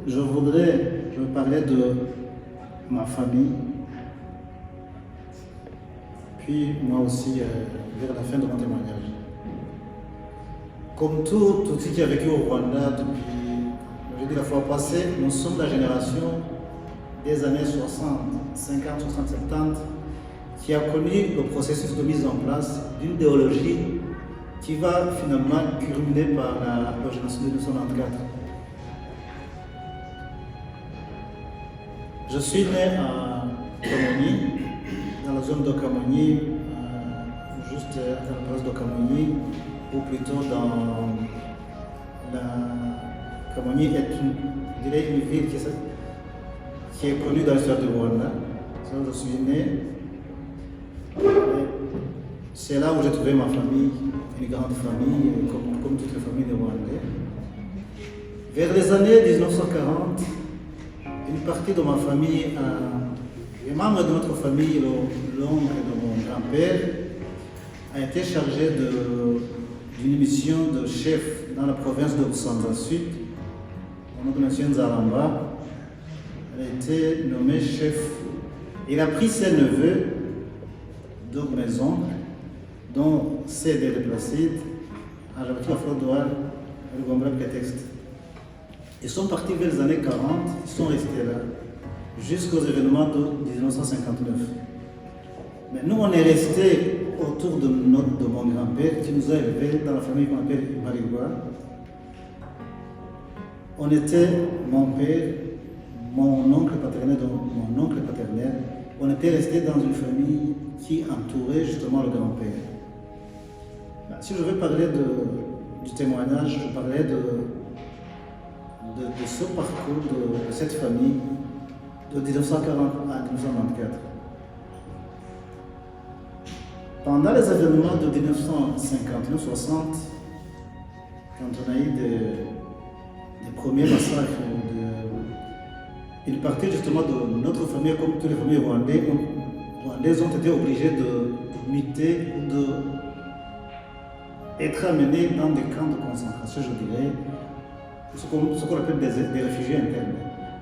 je veux parler de ma famille, puis moi aussi vers la fin de mon témoignage. Comme tout ce qui a vécu au Rwanda depuis, je l'ai dit la fois passée, nous sommes la génération des années 60, 50, 60, 70 qui a connu le processus de mise en place d'une idéologie qui va finalement culminer par la génération de 1994. Je suis né à Kamoni, dans la zone de Kamoni, juste à la place de Kamoni, ou plutôt dans la... Kamoni est une ville qui est connue dans l'histoire du Rwanda. Je suis né. C'est là où j'ai trouvé ma famille, une grande famille, comme toutes les familles de Rwandais. Vers les années 1940, une partie de ma famille, les membres de notre famille, l'oncle de mon grand-père, a été chargé d'une mission de chef dans la province de Busanza Sud. Mon oncle M. Nzaramba a été nommé chef. Il a pris ses neveux, deux maisons, dont C.D. de Placide, à Jabati Afrodoual et le Gombra Prétexte. Ils sont partis vers les années 40, ils sont restés là, jusqu'aux événements de 1959. Mais nous, on est restés autour de mon grand-père, qui nous a élevés dans la famille qu'on appelle Marigua. On était, mon père, mon oncle paternel, on était restés dans une famille qui entourait justement le grand-père. Si je veux parler du témoignage, je parlais de ce parcours de cette famille de 1940 à 1994. Pendant les événements de 1959-60, quand on a eu des premiers massacres, une partie justement de notre famille, comme toutes les familles rwandaises, ont été obligées de muter ou d'être amenées dans des camps de concentration, je dirais, ce qu'on appelle des réfugiés internes.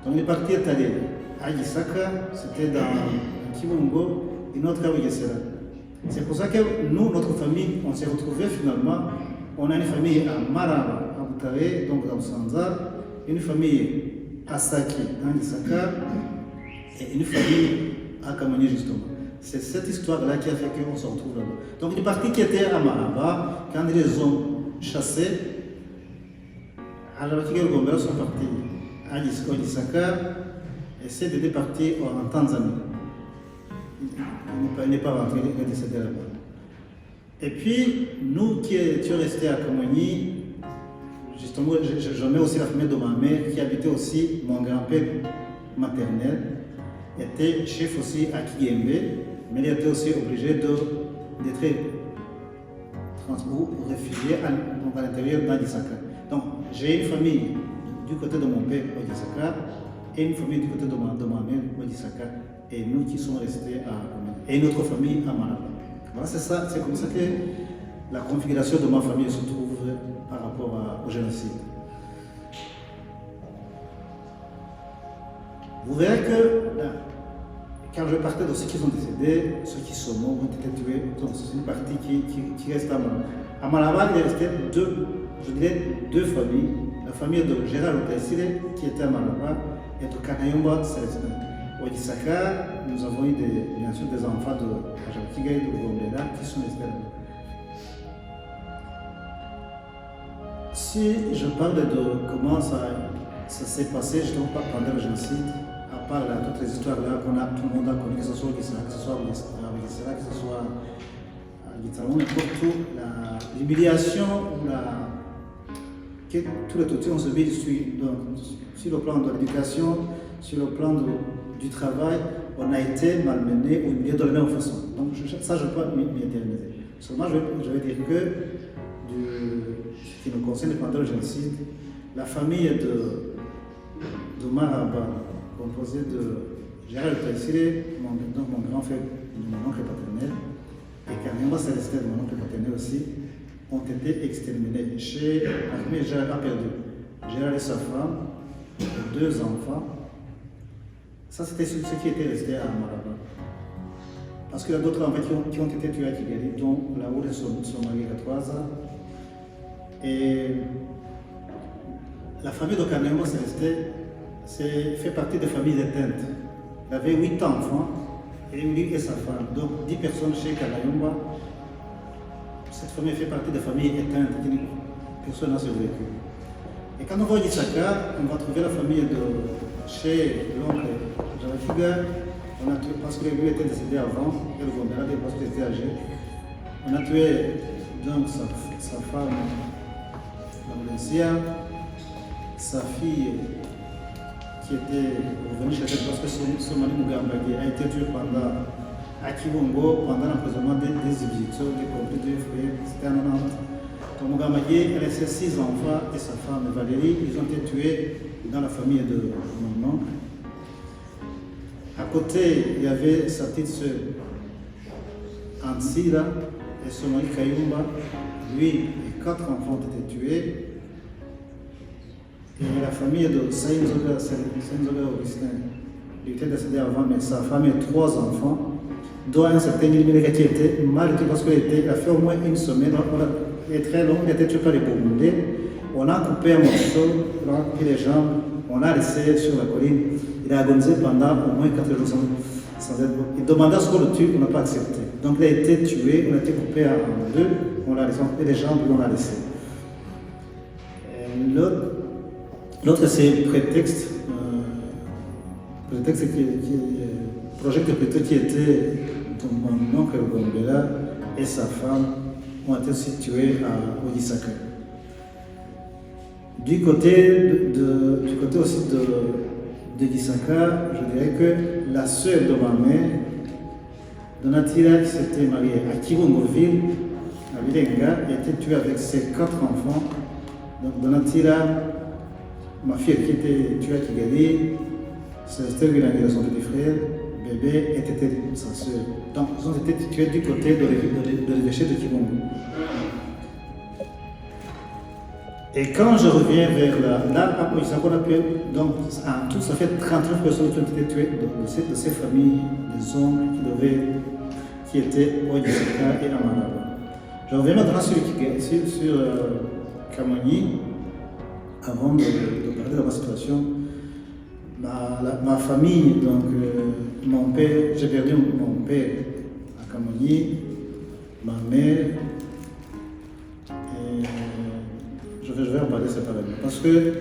Donc une partie est allée à Gisaka, c'était dans Kibungo, et une autre à Ouigesera. C'est pour ça que nous, notre famille, on s'est retrouvés finalement, on a une famille à Maraba, à Butare, donc dans Busanza, une famille à Saki, dans Gisaka, et une famille à Kamani justement. C'est cette histoire-là qui a fait qu'on se retrouve là-bas. Donc une partie qui était à Maraba, quand ils les ont chassés, à la Tigre Gombera sont partis à Gisaka, et c'est de partis en Tanzanie. Il n'est pas rentré, il est décédé là-bas. Et puis, nous qui étions restés à Kamani, justement, je mets aussi la famille de ma mère qui habitait aussi, mon grand-père maternel, était chef aussi à Kigembe, mais il était aussi obligé d'être réfugié à l'intérieur d'Agisaka. Donc, j'ai une famille du côté de mon père au Gisaka et une famille du côté de ma mère au Gisaka, et nous qui sommes restés à et une autre famille à Malaba. Voilà, c'est comme ça que la configuration de ma famille se trouve par rapport au génocide. Vous verrez que quand je partais de ceux qui sont décédés, ceux qui sont morts ont été tués, donc c'est une partie qui reste à Malaba. À Malaba, il restait deux familles. La famille de Gérard Otesile qui était à Malaba et de Kanayomba Célestin. Au Gisaka, nous avons eu bien sûr des enfants de Ajabkiga et de Gombela qui sont restés là. Si je parle de comment ça s'est passé justement pendant le génocide, à part toutes les histoires là qu'on a, tout le monde a connu, que ce soit au Gisaka, que ce soit à Gisaka, que ce soit à Gitarou, n'importe où, l'humiliation ou que tous les Tutsis ont subi sur le plan de l'éducation, sur le plan du travail, on a été malmenés ou humiliés de la même façon. Donc ça, je ne peux pas m'y éterniser. Seulement, je vais dire que, ce qui nous concerne pendant le génocide, la famille de Maraba, composée de Gérald Taïsire, mon grand frère, mon oncle paternel, et Kanyamba Célestin, mon oncle paternel aussi, ont été exterminés. L'armée a perdu Gérald et sa femme, 2 enfants. Ça, c'était ce qui était resté à Maraba. Parce qu'il y a d'autres enfants qui ont été tués à Kigali, dont la où son mari a 3 ans. Et la famille de Kanayomba, fait partie des familles éteintes. Il avait 8 enfants, et lui et sa femme. Donc 10 personnes chez Kanayomba. Cette famille fait partie des familles éteintes, personne n'a survécu. Et quand on va au Gisaka, on va trouver la famille de chez l'oncle Jarafiga, parce que lui était décédé avant, et le Gondara, parce qu'il était âgé. On a tué donc sa femme, Laurencia, sa fille qui était revenue chez elle parce que son mari Mugambagi a été tué à Kibongo pendant l'emprisonnement des Égyptiens, des conflits de frères, c'était en 90. Donc Mugambagi a laissé 6 enfants et sa femme Valérie, ils ont été tués dans la famille de mon oncle. À côté, il y avait sa petite soeur Ansira et son mari Kayumba. Lui et 4 enfants ont été tués. Et la famille de Saïnzoga Augustin, il était décédé avant, mais sa femme et 3 enfants, dont un certain Nilmileka qui était mal parce qu'il a fait au moins une semaine. Il est très long, il a été tué par les Burundais. On a coupé un morceau, on a coupé les jambes, on l'a laissé sur la colline. Il a agonisé pendant au moins 4 jours sans être. Il demandait à ce qu'on le tue, on n'a pas accepté. Donc il a été tué, on a été coupé en 2, on l'a laissé, on a coupé les jambes, on l'a laissé. L'autre c'est prétexte project plutôt qui était mon oncle Gombela et sa femme ont été situés à Odisaka. Du côté aussi de Gisaka, je dirais que la sœur de ma mère, Donatila, qui s'était mariée à Kibongoville, à Vilenga, a été tuée avec ses 4 enfants. Donc Donatila, ma fille qui était tuée à Kigali, c'était Vilenga, son petit frère, bébé était sa sœur. Donc ils ont été tués du côté de l'évêché de Kibongo. Et quand je reviens vers là, donc en tout, ça fait 39 personnes qui ont été tuées de ces familles, des hommes qui étaient au Gisaka et à Maraba. Je reviens maintenant sur Kamani, avant de parler de ma situation. Ma famille, donc mon père, j'ai perdu mon père à Kamani, ma mère. Je vais en parler séparément. Parce que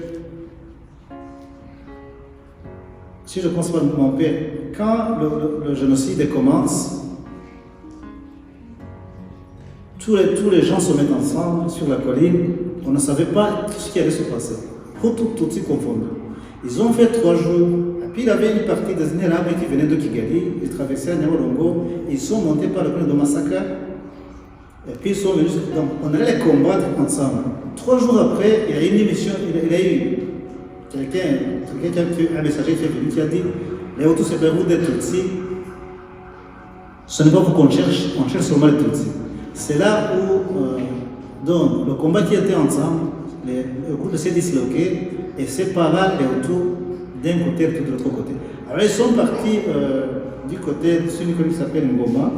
si je pense pas mon père, quand le génocide commence, tous les gens se mettent ensemble sur la colline. On ne savait pas tout ce qui allait se passer. Tout s'y confondre. Ils ont fait 3 jours. Et puis il y avait une partie des Nérables qui venaient de Kigali. Ils traversaient à Nyamorongo. Ils sont montés par le pont de Masaka. Et puis ils sont venus. Donc on allait les combattre ensemble. 3 jours après, il y a une émission, il y a eu un messager qui est venu qui a dit les Hutus c'est vous des Tutsis. Ce n'est pas vous qu'on cherche, on cherche seulement les Tutsis. C'est là où donc, le combat qui était ensemble, le groupe s'est disloqué et sépara les Hutus d'un côté et de l'autre côté. Alors ils sont partis du côté de celui qui s'appelle Ngoma.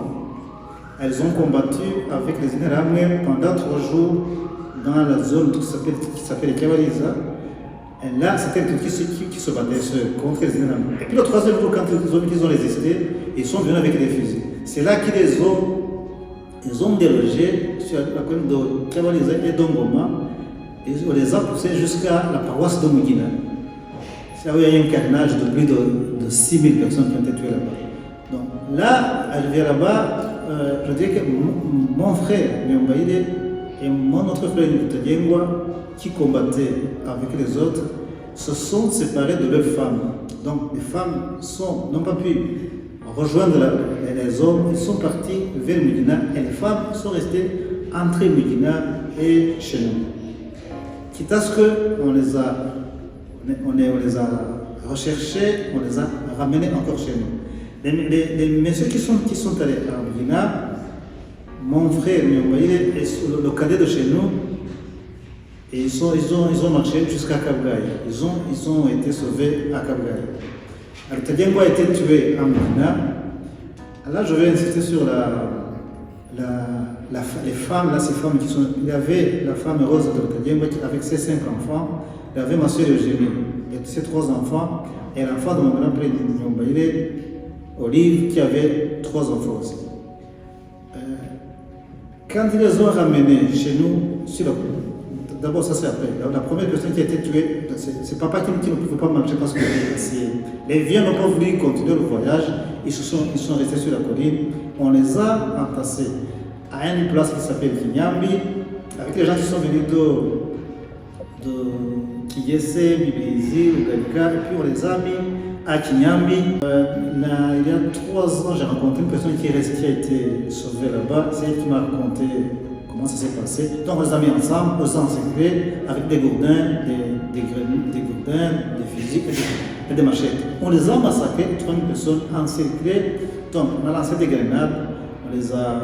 Elles ont combattu avec les Nérables pendant 3 jours dans la zone qui s'appelle Kawaliza. Et là, c'était les Tutsis qui se battaient contre les Nérables. Et puis le 3e jour, quand ils ont résisté, ils sont venus avec des fusils. C'est là qu'ils ont dérogé sur la colline de Kawaliza et d'Ongoma. Et on les a poussés jusqu'à la paroisse de Mugina. C'est là où il y a eu un carnage de plus de 6000 personnes qui ont été tuées là-bas. Donc là, arrivé là-bas, je dirais que mon frère, Myombaïde, et mon autre frère, Nutadiengwa, qui combattaient avec les autres, se sont séparés de leurs femmes. Donc les femmes n'ont pas pu rejoindre les hommes, ils sont partis vers Mugina et les femmes sont restées entre Mugina et chez nous. Quitte à ce qu'on les a recherchés, on les a ramenés encore chez nous. Les messieurs qui sont allés à Mugina, mon frère Myombaïle et le cadet de chez nous, Et ils ont marché jusqu'à Kabgaï. Ils ont été sauvés à Kabgaï. Alors, Tadiengo a été tué à Medina. Là, je vais insister sur les femmes, là, ces femmes qui sont. Il y avait la femme Rose de Tadiengo avec ses 5 enfants. Il y avait ma soeur Eugénie, il y avait ses 3 enfants. Et l'enfant de mon grand-père Nyombaïle, Olive, qui avait 3 enfants aussi. Quand ils les ont ramenés chez nous, d'abord ça c'est après. La première personne qui a été tuée, c'est papa qui ne pouvait pas marcher parce que les vieux n'ont pas voulu continuer le voyage. Ils sont restés sur la colline. On les a entassés à une place qui s'appelle Kinyambi, avec les gens qui sont venus de Kiyese, Bibilizi, Ugalika, et puis on les a mis à Kinyambi. Il y a 3 ans, j'ai rencontré une personne qui a été sauvée là-bas. C'est elle qui m'a raconté comment ça s'est passé. Donc on les a mis ensemble, on les a encerclés avec des gourdins, des fusils et des machettes. On les a massacrés, 3000 personnes encerclées. Donc on a lancé des grenades, on les a.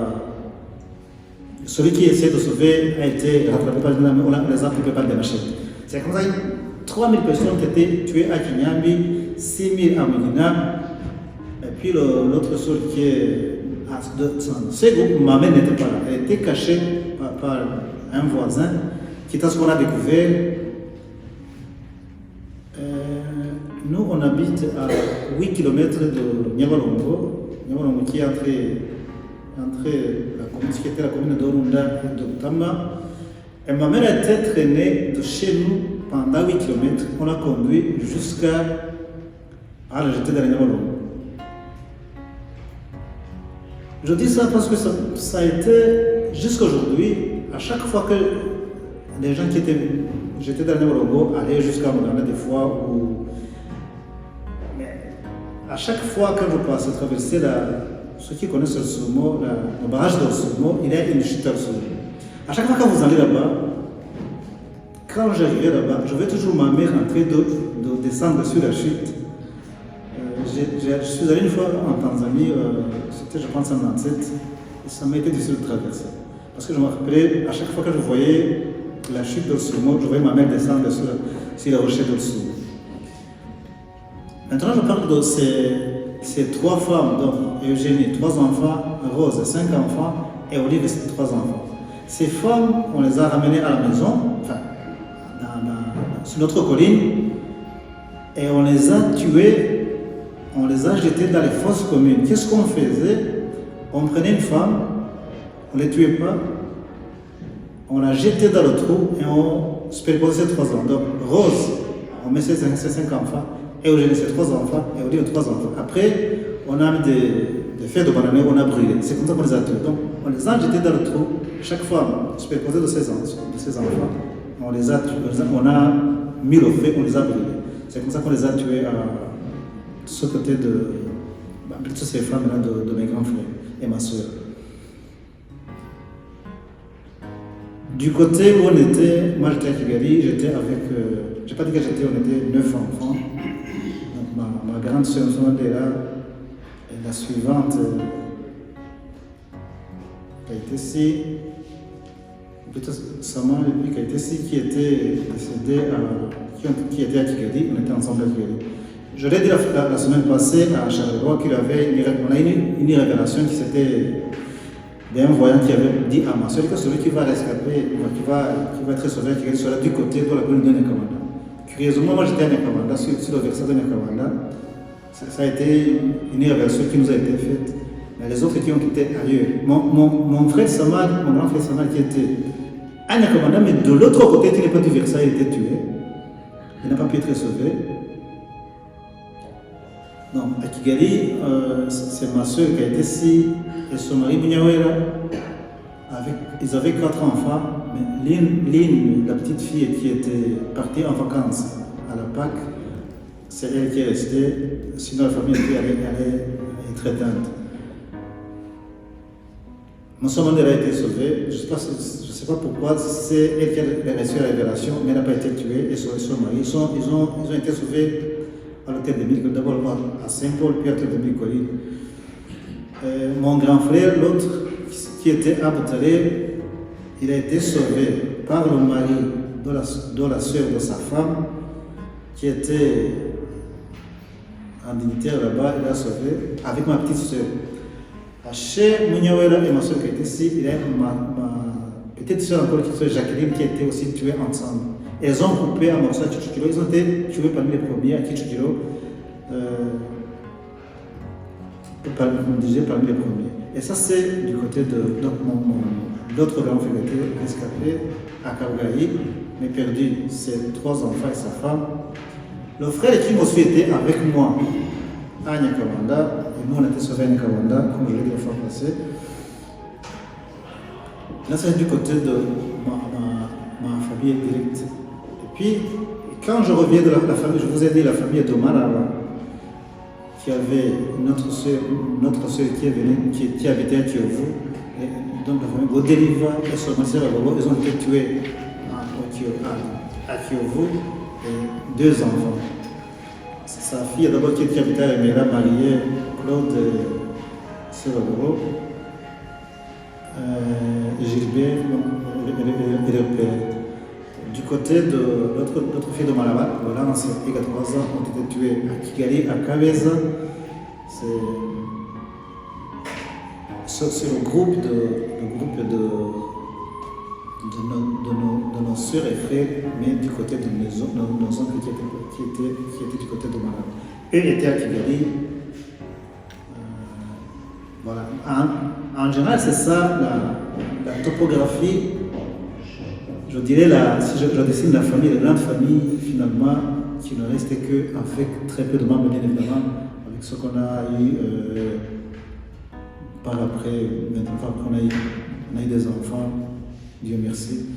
Celui qui essaie de sauver a été rattrapé par les armes, on les a coupés par des machettes. C'est comme ça que 3000 personnes ont été tuées à Kinyambi, 6000 à Medina, et puis l'autre soeur qui est à ce groupe, ma mère n'était pas là, elle était cachée par un voisin, qui est à ce qu'on a découvert. Nous, on habite à 8 km de Nyabalongo qui est entre la commune, qui était la commune d'Orunda et de Tama. Et ma mère a été traînée de chez nous pendant 8 km. On l'a conduit jusqu'à la jetée de Nyabalongo. Je dis ça parce que ça a été, jusqu'à aujourd'hui, à chaque fois que les gens qui étaient jetés dans Nyabalongo allaient jusqu'à Mougana, des fois où. À chaque fois que je passe à traverser ceux qui connaissent le Sumo, le barrage de Sumo, il y a une chute au Sumo. À chaque fois que vous allez là-bas, quand j'arrivais là-bas, je vais toujours ma mère en train de descendre sur la chute. Je suis allé une fois en Tanzanie, c'était je pense en 97, et ça m'a été difficile de traverser. Parce que je me rappelais, à chaque fois que je voyais la chute de Sumo, je voyais ma mère descendre sur la rocher de Sumo. Maintenant, je parle de ces 3 femmes, donc Eugénie, 3 enfants, Rose, 5 enfants, et Olive, 3 enfants. Ces femmes, on les a ramenées à la maison, enfin, sur notre colline, et on les a tuées, on les a jetées dans les fosses communes. Qu'est-ce qu'on faisait? On prenait une femme, on ne les tuait pas, on la jetait dans le trou et on superposait ces 3 ans. Donc, Rose, on met ses 5 enfants, et Eugénie, ses 3 enfants, et Olive, 3 enfants. Après, on a mis des feuilles de banane, on a brûlé. C'est comme ça qu'on les a tués. Donc, on les a jetés dans le trou. Chaque femme superposée de ses enfants, on les a tués, on a mis le feu, on les a brûlés. C'est comme ça qu'on les a tués à ce côté de toutes ces femmes-là de mes grands frères et ma soeur. Du côté où on était, moi j'étais à Kigali, j'étais avec, je n'ai pas dit que j'étais, on était 9 enfants. Donc ma grande soeur là, et la suivante, qui a été ici, plutôt Sama, et puis qui a été ici, qui était décédée, qui était à Kigali, on était ensemble à Kigali. Je l'ai dit la semaine passée à Charleroi qu'on a une révélation qui c'était d'un voyant qui avait dit à ma soeur que celui qui va rescaper, qui va être sauvé à Kigali sera du côté de la commune de Nyakamanda. Curieusement, moi j'étais à Nyakamanda, sur le versant de Nyakamanda. Ça a été une révélation qui nous a été faite. Mais les autres qui ont quitté ailleurs. Mon frère Samad, mon grand frère Samad qui était à Nyakamanda, mais de l'autre côté, qui n'est pas du versant, il a été tué. Il n'a pas pu être sauvé. Non, à Kigali, c'est ma soeur qui a été ici, et son mari Bunyawera, ils avaient 4 enfants, mais Lynn, la petite fille qui était partie en vacances à la Pâques, c'est elle qui est restée, sinon la famille allait être éteinte. Mon Mandela a été sauvé, je ne sais pas pourquoi, c'est elle qui a reçu la révélation, mais elle n'a pas été tuée, et son mari, ils ont été sauvés à l'hôtel de Mille, d'abord à Saint-Paul, puis à l'hôtel de Mille. Mon grand frère, l'autre, qui était à Boutalé, il a été sauvé par le mari dont la sœur de sa femme, qui était un dignitaire là-bas, il a sauvé avec ma petite sœur. Chez Mouniawela et ma soeur qui était ici, il y a ma petite soeur encore qui s'appelle Jacqueline qui était aussi tuée ensemble. Elles ont coupé un morceau à Tchouchilo. Ils ont été tués parmi les premiers à Tchouchilo. Parmi les premiers. Et ça, c'est du côté de l'autre grand frère qui était rescapé à Kaougaï, mais perdu ses 3 enfants et sa femme. Le frère qui aussi était avec moi à Nyakawanda, et nous on était sauvés à Nyakawanda, comme je l'ai dit la fois passée. Là, c'est du côté de ma famille directe. Et puis, quand je reviens de la famille, je vous ai dit la famille de Maraba, qui avait notre soeur qui est venue, qui habitait à Kiovu. Et donc la famille Godeliva et son soeur Abobo, ils ont été tués à Kiovu et 2 enfants. Sa fille d'abord qui habitait à Emera, mariée Claude Sœur Abobo, Gilbert et le père. Du côté de l'autre fille de Malaba, voilà, en 3 ans, ont été tués à Kigali, à Kabeza. C'est le groupe de nos sœurs et frères, mais du côté de nos oncles qui étaient du côté de Malaba. Eux étaient à Kigali. Voilà. En général, c'est ça la topographie. Je dirais, si je dessine la famille, la grande famille, finalement, qui ne restait qu'avec très peu de membres, bien évidemment, avec ce qu'on a eu par après, maintenant qu'on a eu des enfants, Dieu merci.